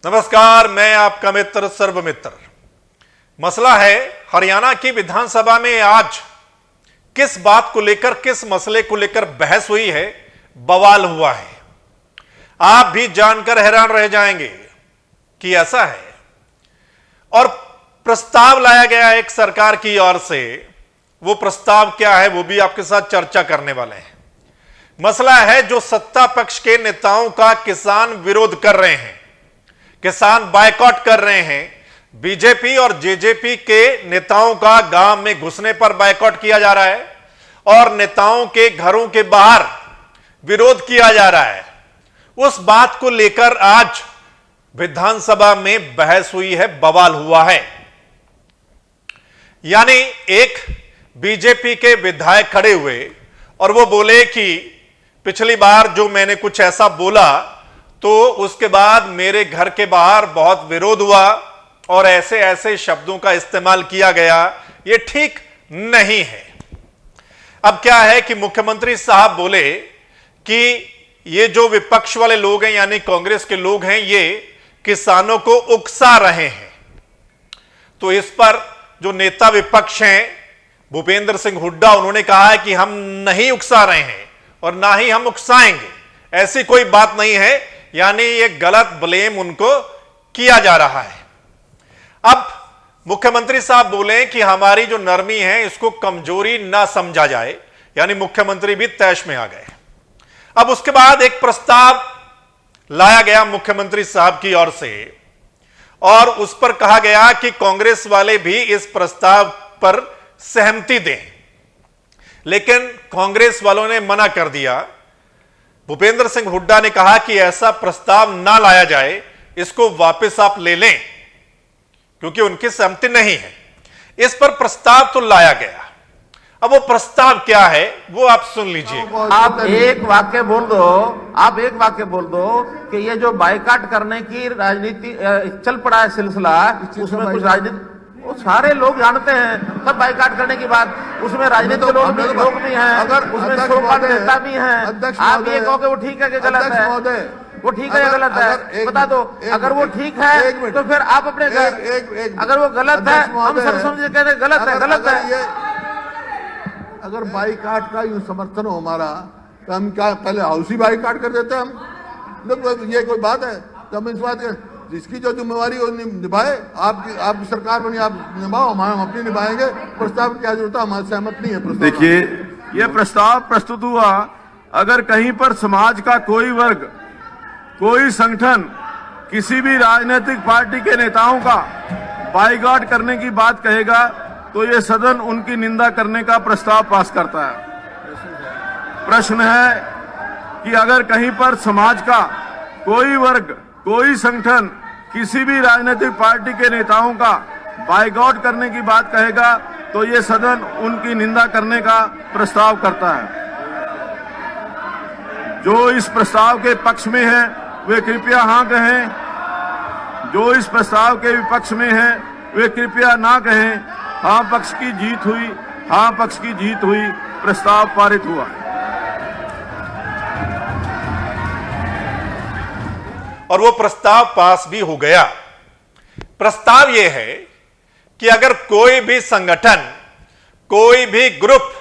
नमस्कार, मैं आपका मित्र सर्वमित्र। मसला है हरियाणा की विधानसभा में आज किस बात को लेकर, किस मसले को लेकर बहस हुई है, बवाल हुआ है। आप भी जानकर हैरान रह जाएंगे कि ऐसा है। और प्रस्ताव लाया गया एक सरकार की ओर से। वो प्रस्ताव क्या है वो भी आपके साथ चर्चा करने वाले हैं। मसला है जो सत्ता पक्ष के नेताओं का किसान विरोध कर रहे हैं, किसान बायकॉट कर रहे हैं। बीजेपी और जेजेपी के नेताओं का गांव में घुसने पर बायकॉट किया जा रहा है और नेताओं के घरों के बाहर विरोध किया जा रहा है। उस बात को लेकर आज विधानसभा में बहस हुई है, बवाल हुआ है। यानी एक बीजेपी के विधायक खड़े हुए और वो बोले कि पिछली बार जो मैंने कुछ ऐसा बोला तो उसके बाद मेरे घर के बाहर बहुत विरोध हुआ और ऐसे ऐसे शब्दों का इस्तेमाल किया गया, ये ठीक नहीं है। अब क्या है कि मुख्यमंत्री साहब बोले कि ये जो विपक्ष वाले लोग हैं यानी कांग्रेस के लोग हैं, ये किसानों को उकसा रहे हैं। तो इस पर जो नेता विपक्ष हैं भूपेंद्र सिंह हुड्डा, उन्होंने कहा है कि हम नहीं उकसा रहे हैं और ना ही हम उकसाएंगे, ऐसी कोई बात नहीं है। यानी ये गलत ब्लेम उनको किया जा रहा है। अब मुख्यमंत्री साहब बोले कि हमारी जो नरमी है इसको कमजोरी ना समझा जाए, यानी मुख्यमंत्री भी तैश में आ गए। अब उसके बाद एक प्रस्ताव लाया गया मुख्यमंत्री साहब की ओर से और उस पर कहा गया कि कांग्रेस वाले भी इस प्रस्ताव पर सहमति दें, लेकिन कांग्रेस वालों ने मना कर दिया। भूपेंद्र सिंह हुड्डा ने कहा कि ऐसा प्रस्ताव ना लाया जाए, इसको वापस आप ले लें, क्योंकि उनकी सहमति नहीं है। इस पर प्रस्ताव तो लाया गया। अब वो प्रस्ताव क्या है वो आप सुन लीजिए। आप एक वाक्य बोल दो कि ये जो बाइकाट करने की राजनीति चल पड़ा है सिलसिला, उसमें कुछ राजनीति, वो सारे लोग जानते हैं। सब बाइकाट करने की बात, उसमें राजनीतिक लोग भी हैं, उसमें सोकाल नेता भी हैं। आप ये कहो कि वो ठीक है कि गलत है, वो ठीक है या गलत है, बता दो। अगर वो ठीक है तो फिर आप अपने घर, अगर वो गलत है हम सब समझ कहते हैं गलत है, गलत है। अगर बाइकाट का यूं समर्थन हो हमारा तो हम क्या पहले हाउस ही बाइकाट कर देते हैं हम? ये कोई बात है? तो हम इस बात के जिसकी जो जिम्मेवारी वो निभाए। आपकी सरकार बनी, आप निभाओ, हम अपनी निभाएंगे। प्रस्ताव की क्या जरूरत है? हमारे सहमत नहीं है। देखिए, ये प्रस्ताव प्रस्तुत हुआ, अगर कहीं पर समाज का कोई वर्ग, कोई संगठन किसी भी राजनीतिक पार्टी के नेताओं का बाइकआउट करने की बात कहेगा तो ये सदन उनकी निंदा करने का प्रस्ताव पास करता है। प्रश्न है कि अगर कहीं पर समाज का कोई वर्ग, कोई संगठन किसी भी राजनीतिक पार्टी के नेताओं का बाइकआउट करने की बात कहेगा तो ये सदन उनकी निंदा करने का प्रस्ताव करता है। जो इस प्रस्ताव के पक्ष में है वे कृपया हाँ कहें, जो इस प्रस्ताव के विपक्ष में है वे कृपया ना कहें। हाँ पक्ष की जीत हुई, हाँ पक्ष की जीत हुई, प्रस्ताव पारित हुआ। और वो प्रस्ताव पास भी हो गया। प्रस्ताव यह है कि अगर कोई भी संगठन, कोई भी ग्रुप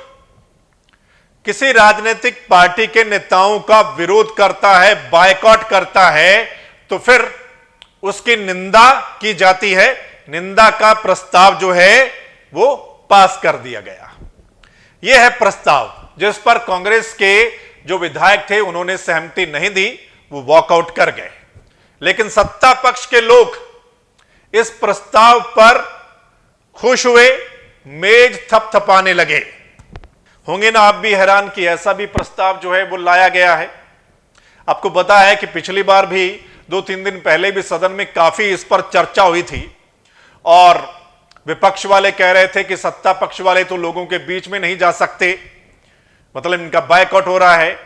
किसी राजनीतिक पार्टी के नेताओं का विरोध करता है, बायकॉट करता है, तो फिर उसकी निंदा की जाती है। निंदा का प्रस्ताव जो है वो पास कर दिया गया। यह है प्रस्ताव जिस पर कांग्रेस के जो विधायक थे उन्होंने सहमति नहीं दी, वो वॉकआउट कर गए। लेकिन सत्ता पक्ष के लोग इस प्रस्ताव पर खुश हुए, मेज थपथपाने लगे। होंगे ना आप भी हैरान कि ऐसा भी प्रस्ताव जो है वो लाया गया है। आपको पता है कि पिछली बार भी 2-3 दिन पहले भी सदन में काफी इस पर चर्चा हुई थी और विपक्ष वाले कह रहे थे कि सत्ता पक्ष वाले तो लोगों के बीच में नहीं जा सकते, मतलब इनका बायकॉट हो रहा है।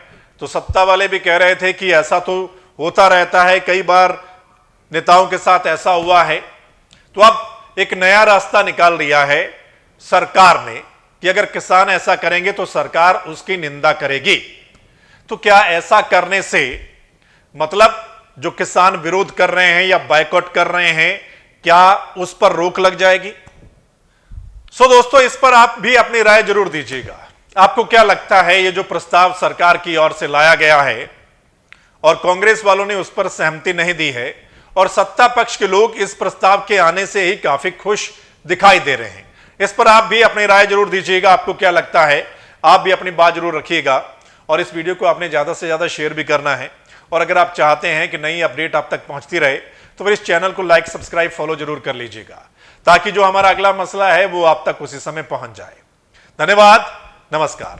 तो सत्ता वाले भी कह रहे थे कि ऐसा तो होता रहता है, कई बार नेताओं के साथ ऐसा हुआ है। तो अब एक नया रास्ता निकाल दिया है सरकार ने कि अगर किसान ऐसा करेंगे तो सरकार उसकी निंदा करेगी। तो क्या ऐसा करने से मतलब जो किसान विरोध कर रहे हैं या बायकॉट कर रहे हैं, क्या उस पर रोक लग जाएगी? सो दोस्तों, इस पर आप भी अपनी राय जरूर दीजिएगा। आपको क्या लगता है, ये जो प्रस्ताव सरकार की ओर से लाया गया है और कांग्रेस वालों ने उस पर सहमति नहीं दी है और सत्ता पक्ष के लोग इस प्रस्ताव के आने से ही काफी खुश दिखाई दे रहे हैं, इस पर आप भी अपनी राय जरूर दीजिएगा। आपको क्या लगता है, आप भी अपनी बात जरूर रखिएगा और इस वीडियो को आपने ज्यादा से ज्यादा शेयर भी करना है। और अगर आप चाहते हैं कि नई अपडेट आप तक पहुंचती रहे तो फिर इस चैनल को लाइक, सब्सक्राइब, फॉलो जरूर कर लीजिएगा, ताकि जो हमारा अगला मसला है वो आप तक उसी समय पहुंच जाए। धन्यवाद, नमस्कार।